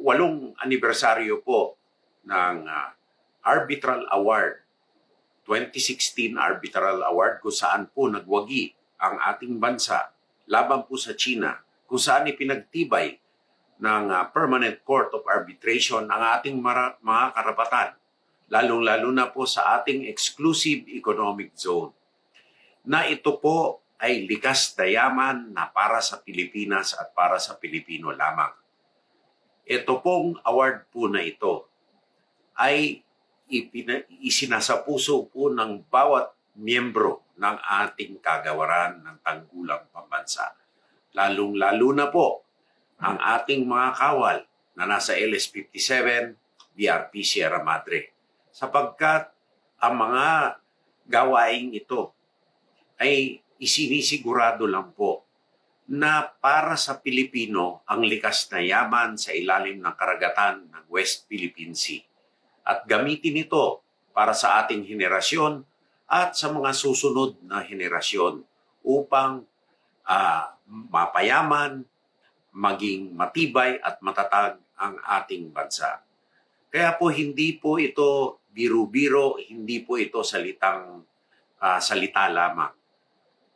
8th anibersaryo po ng Arbitral Award, 2016 Arbitral Award, kung saan po nagwagi ang ating bansa laban po sa China, kung saan ipinagtibay ng Permanent Court of Arbitration ang ating mga karapatan, lalong-lalo na po sa ating exclusive economic zone, na ito po ay likas na yaman na para sa Pilipinas at para sa Pilipino lamang. Ito pong award po na ito ay isinasapuso po ng bawat miyembro ng ating kagawaran ng tanggulang pambansa. Lalong-lalo na po ang ating mga kawal na nasa LS57, BRP Sierra Madre. Sapagkat ang mga gawaing ito ay isinisigurado lang po na para sa Pilipino ang likas na yaman sa ilalim ng karagatan ng West Philippine Sea. At gamitin ito para sa ating henerasyon at sa mga susunod na henerasyon upang mapayaman, maging matibay at matatag ang ating bansa. Kaya po hindi po ito biro-biro, hindi po ito salita lamang.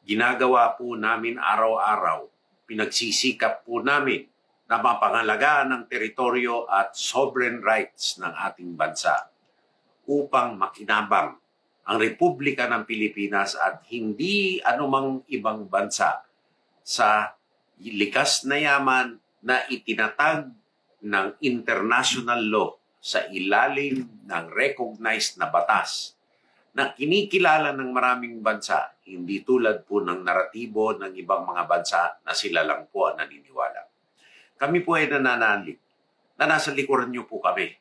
Ginagawa po namin araw-araw, pinagsisikap po namin na mapangalagaan ng teritoryo at sovereign rights ng ating bansa upang makinabang ang Republika ng Pilipinas at hindi anumang ibang bansa sa likas na yaman na itinatag ng international law sa ilalim ng recognized na batas na kinikilala ng maraming bansa, hindi tulad po ng naratibo ng ibang mga bansa na sila lang po ang naniniwala. Kami po ay nananalig na nasa likuran niyo po kami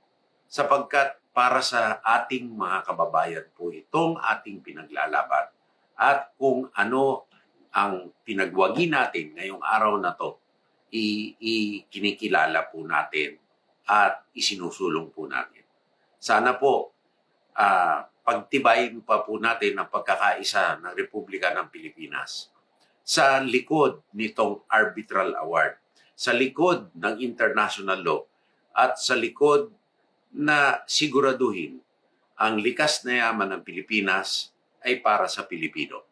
sapagkat para sa ating mga kababayan po itong ating pinaglalaban at kung ano ang pinagwagi natin ngayong araw na to, kinikilala po natin at isinusulong po natin. Sana po pagtibayin pa po natin ang pagkakaisa ng Republika ng Pilipinas sa likod nitong Arbitral Award, sa likod ng international law at sa likod na siguraduhin ang likas na yaman ng Pilipinas ay para sa Pilipino.